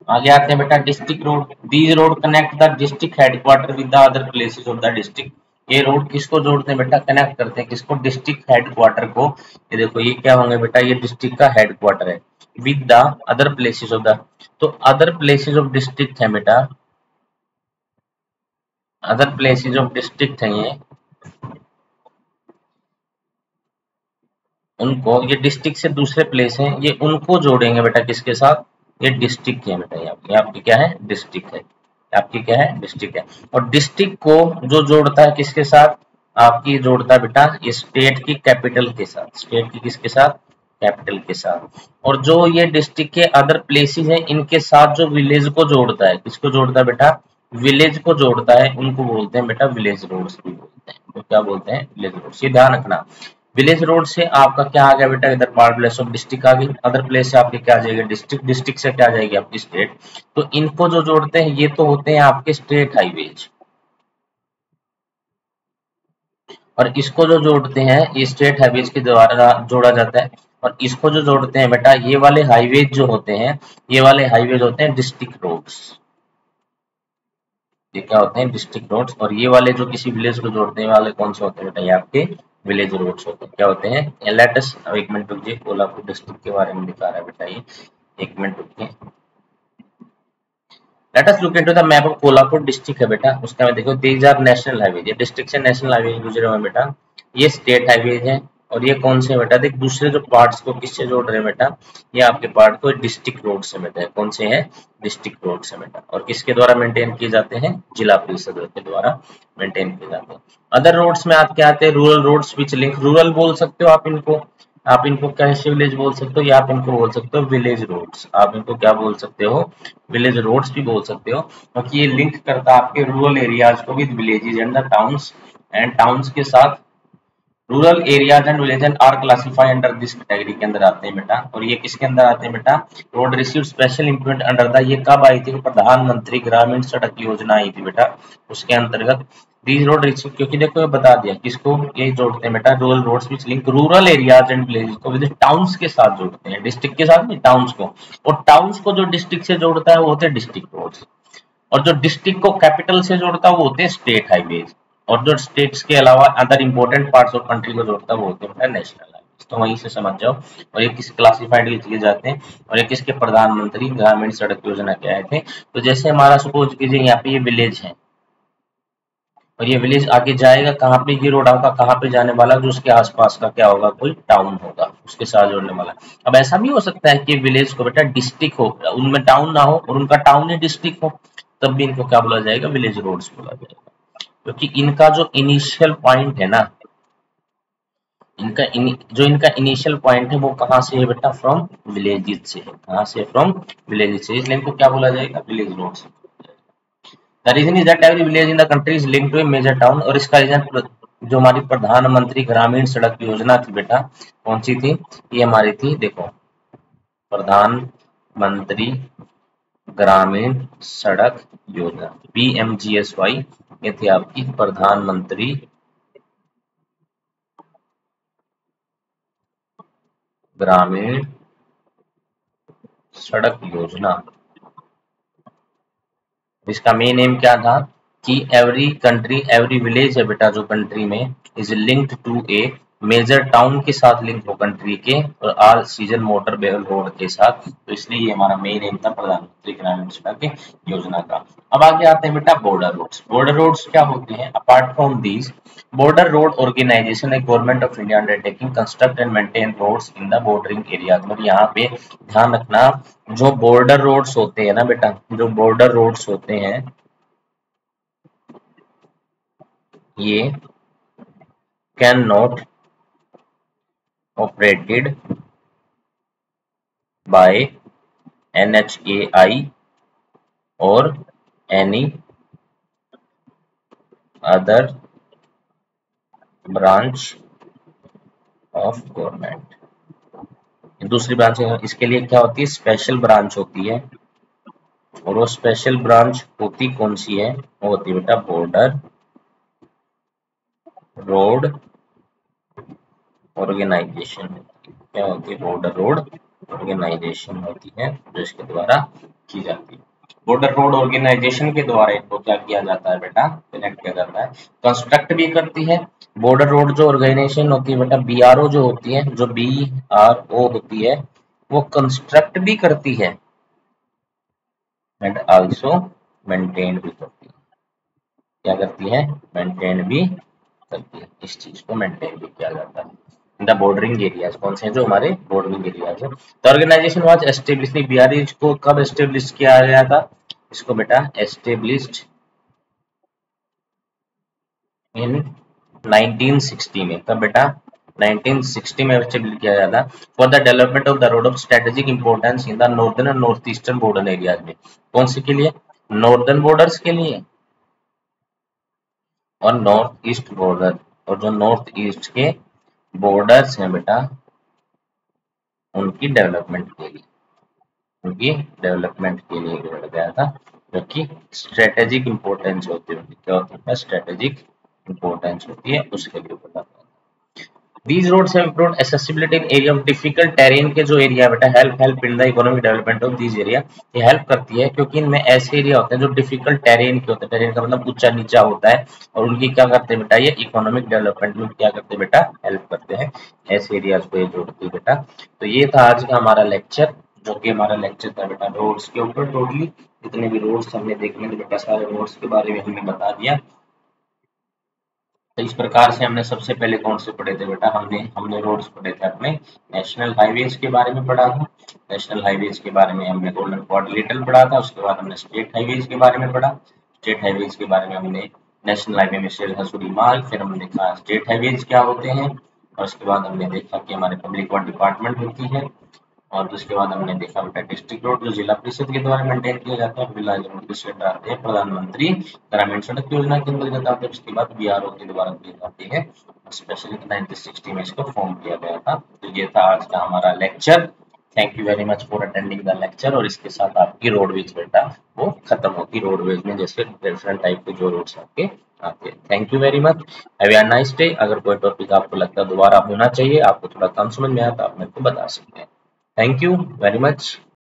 आगे आते हैं बेटा district road. These road connect the district headquarter with the other places of the district. ये रोड किसको जोड़ते हैं बेटा, कनेक्ट करते हैं किसको, डिस्ट्रिक्ट हेडक्वार्टर को। ये देखो ये क्या होंगे बेटा, ये डिस्ट्रिक्ट का हेडक्वार्टर है, with the other places of the, तो अदर प्लेसेस ऑफ डिस्ट्रिक्ट है बेटा, अदर प्लेसेस ऑफ डिस्ट्रिक्ट है ये, उनको, ये डिस्ट्रिक्ट से दूसरे प्लेस हैं, ये उनको जोड़ेंगे बेटा किसके साथ, ये डिस्ट्रिक्ट है बेटा। ये आपकी क्या है, डिस्ट्रिक्ट है, आपकी क्या है, डिस्ट्रिक्ट है। और डिस्ट्रिक्ट को जो जोड़ता है किसके साथ, आपकी जोड़ता है बेटा ये स्टेट की कैपिटल के साथ, स्टेट की किसके साथ, कैपिटल के साथ। और जो ये डिस्ट्रिक्ट के अदर प्लेसेस हैं, इनके साथ जो विलेज को जोड़ता है, किसको जोड़ता है बेटा, विलेज को जोड़ता है, उनको बोलते हैं बेटा विलेज रोड्स भी बोलते हैं। तो क्या बोलते हैं, विलेज रोड्स। ये ध्यान रखना, विलेज रोड से आपका क्या आ गया बेटा, इधर पार्ट प्लेस ऑफ डिस्ट्रिक्ट आ गई, अदर प्लेस से आपके क्या आ जाएगा, डिस्ट्रिक्ट, डिस्ट्रिक्ट से क्या आ जाएगी आपकी स्टेट। तो इनको जो जोड़ते हैं ये तो होते हैं आपके स्टेट हाईवेज, और इसको जो जोड़ते हैं ये स्टेट हाईवेज के द्वारा जोड़ा जाता है। और इसको जो जोड़ते हैं बेटा, ये वाले हाईवेज जो होते हैं, ये वाले हाईवेज होते हैं डिस्ट्रिक्ट रोड्स। ये क्या होते हैं, डिस्ट्रिक्ट रोड्स। और ये वाले जो किसी विलेज को जोड़ते हैं वाले कौन से होते हैं बेटा, ये आपके विलेज रोड्स होते हैं। क्या होते हैं, लेटेस्ट, अब एक मिनट रुकिए, कोल्हापुर डिस्ट्रिक्ट के बारे में दिखा रहा है बेटा ये, एक मिनट रुकिए। Let us look into the map of Kolhapur district है बेटा, उसका में देखो दीज आर नेशनल हाईवे, ये डिस्ट्रिक्ट से नेशनल हाईवे गुजरे हुए बेटा, ये स्टेट हाईवे है। और ये कौन से बेटा, देख दूसरे जो पार्ट्स को किससे जोड़ रहे हैं बेटा, ये आपके पार्ट को डिस्ट्रिक्ट रोड से बेटा, कौन से हैं, डिस्ट्रिक्ट रोड से बेटा। और किसके द्वारा मेंटेन किए जाते हैं, जिला परिषद के द्वारा मेंटेन किए जाते हैं। अदर रोड्स में आप क्या आते हैं, rural roads which link, rural बोल सकते हो आप इनको, आप इनको कैसे विलेज बोल सकते हो, या आप इनको बोल सकते हो विलेज रोड्स। आप इनको क्या बोल सकते हो, विलेज रोड्स भी बोल सकते हो, क्योंकि ये लिंक करता है आपके रूरल एरियाज को with villages and the towns, and towns के साथ। Rural areas and village are classify under this category के अंदर आते हैं बेटा। और ये किसके अंदर आते हैं बेटा, road receive special implement under the, ये कब आई थी, प्रधानमंत्री ग्रामीण सड़क योजना आई थी बेटा, उसके अंतर्गत दीज रोड रिच, क्योंकि देखो ये बता दिया किसको ये जोड़ते हैं बेटा, rural roads which link rural areas and villages को विद टाउन्स के साथ जोड़ते हैं, डिस्ट्रिक्ट के साथ नहीं, टाउन्स को। और टाउन्स को जो डिस्ट्रिक्ट से जोड़ता है वो होते हैं डिस्ट्रिक्ट रोड्स, और जो डिस्ट्रिक्ट को कैपिटल से जोड़ता है वो होते हैं स्टेट हाईवेज, और जो स्टेट्स के अलावा other important parts of country को जोड़ता है वो होते हैं नेशनल हाईवेज। तो वहीं से समझ जाओ। और ये किस क्लासिफाइड किए जाते हैं, और ये किसके प्रधानमंत्री ग्रामीण सड़क योजना के आए थे। तो जैसे हमारा सपोज कीजिए यहाँ पे ये विलेज है, और ये विलेज आगे जाएगा कहाँ पे, ये रोड आपका कहाँ पे जाने वाला, जो उसके आसपास का क्या होगा, कोई टाउन होगा उसके साथ जोड़ने वाला। अब ऐसा भी हो सकता है कि विलेज को बेटा डिस्ट्रिक्ट हो, उनमें टाउन ना हो और उनका टाउन ही डिस्ट्रिक्ट हो, तब भी इनको क्या बोला जाएगा, विलेज रोड्स बोला जाएगा। क्योंकि इनका जो इनिशियल पॉइंट है ना, जो इनका इनिशियल पॉइंट है वो कहाँ से है बेटा, फ्रॉम विलेजेस से है। कहाँ से, फ्रॉम विलेजेस से, इसलिए इनको क्या बोला जाएगा, village roads. The reason is that every village in the country is linked to a major town, और इसका रीजन जो हमारी प्रधानमंत्री ग्रामीण सड़क योजना थी बेटा, कौन सी थी, ये हमारी थी देखो, प्रधानमंत्री ग्रामीण सड़क योजना, PMGSY, ये थी आपकी प्रधानमंत्री ग्रामीण सड़क योजना। इसका मेन एम क्या था कि एवरी विलेज है बेटा जो कंट्री में, is linked to a major town के साथ लिंक हो कंट्री के, और all season motorable road के साथ। तो इसलिए ये हमारा मेन एम था प्रधानमंत्री ग्रामीण सड़क योजना का। अब आगे आते हैं बेटा बॉर्डर रोड्स। बॉर्डर रोड्स क्या होते हैं, apart from these border road organization है government of India undertaking construct and maintain roads in the bordering area. मतलब यहाँ पे ध्यान रखना, जो बॉर्डर रोड्स होते हैं ना बेटा, जो बॉर्डर रोड्स होते हैं ये can not operated by NHAI और any other branch of government. दूसरी ब्रांच इसके लिए क्या होती है, स्पेशल ब्रांच होती है, और वो स्पेशल ब्रांच होती कौन सी है, वो होती है बेटा बॉर्डर रोड ऑर्गेनाइजेशन। क्या होती है, बॉर्डर रोड ऑर्गेनाइजेशन होती है, जो इसके द्वारा की जाती है। बॉर्डर रोड ऑर्गेनाइजेशन के द्वारा इनको क्या किया जाता है बेटा, कनेक्ट किया जाता है, कंस्ट्रक्ट भी करती है। बॉर्डर रोड जो ऑर्गेनाइजेशन होती है बेटा, BRO जो होती है, जो BRO होती है, वो कंस्ट्रक्ट भी करती है एंड आल्सो मेंटेन भी करती है। क्या करती है, मेंटेन भी करती है। इस चीज को मेंटेन भी किया जाता है। द बॉर्डरिंग एरियाज कौन से हैं, जो हमारे बॉर्डरिंग एरियाज है। The organisation was established, BRO को कब एस्टेब्लिश किया गया था, इसको बेटा एस्टेब्लिश्ड इन 1960 में। कब बेटा, 1960 में एस्टेब्लिश किया गया था। For the development of the road of strategic importance in the northern और नॉर्थ ईस्टर्न बॉर्डर एरियाज में। कौन से के लिए, नॉर्दर्न बॉर्डर्स के लिए और नॉर्थ ईस्ट बॉर्डर, और जो नॉर्थ ईस्ट के बॉर्डर्स हैं बेटा उनकी डेवलपमेंट के लिए, उनकी डेवलपमेंट के लिए जोड़ा गया था, जो कि स्ट्रेटेजिक इंपॉर्टेंस होती है। क्या होती है, स्ट्रेटेजिक इंपॉर्टेंस होती है, उसके लिए बताता हूँ। These roads have improved accessibility in area of difficult terrain के जो एरिया बेटा, help in the economic development of this area. ये हेल्प करती है क्योंकि इनमें ऐसे एरिया होते हैं जो डिफिकल्ट टेरेन के होते हैं, टेरेन का मतलब ऊंचा नीचा होता है, और उनकी क्या करते हैं बेटा, ये इकोनॉमिक डेवलपमेंट में क्या करते हैं बेटा, हेल्प करते हैं। ऐसे एरियाज को ये जोड़ती है बेटा। तो ये था आज का हमारा लेक्चर, जो कि हमारा लेक्चर था बेटा रोड्स के ऊपर। टोटली जितने भी रोड्स हमने देखने थे बेटा, सारे रोड्स के बारे में हमने बता दिया। तो इस प्रकार से हमने सबसे पहले कौन से पढ़े थे बेटा, हमने रोड्स पढ़े थे अपने नेशनल हाईवेज के बारे में पढ़ा था। नेशनल हाईवेज के बारे में हमने गोल्डन क्वाड्रिलेटरल पढ़ा था। उसके बाद हमने स्टेट हाईवेज के बारे में पढ़ा। स्टेट हाईवेज के बारे में हमने नेशनल हाईवे में शेर हसूरी मार्ग, फिर हमने देखा स्टेट हाईवेज क्या होते हैं, और उसके बाद हमने देखा कि हमारे पब्लिक वर्क डिपार्टमेंट होती है, और उसके बाद हमने देखा बेटा डिस्ट्रिक्ट रोड जो जिला परिषद के द्वारा मेंटेन किया जाता है, विलेज रोड के सेट आते हैं प्रधानमंत्री ग्रामीण सड़क योजना के अंतर्गत आते हैं। उसके बाद BRO के द्वारा की जाती है, स्पेशली 1960 में इसको फॉर्म किया गया था। तो ये था आज का हमारा lecture. Thank you very much for attending the lecture. और इसके साथ आपकी रोडवेज बेटा वो खत्म होती, रोडवेज में जैसे डिफरेंट टाइप के जो रोड्स आपके okay, thank you very much, have a nice day. अगर कोई टॉपिक आपको लगता है दोबारा होना चाहिए, आपको थोड़ा कम समझ में आया, तो आप मेरे को बता सकते हैं। Thank you very much.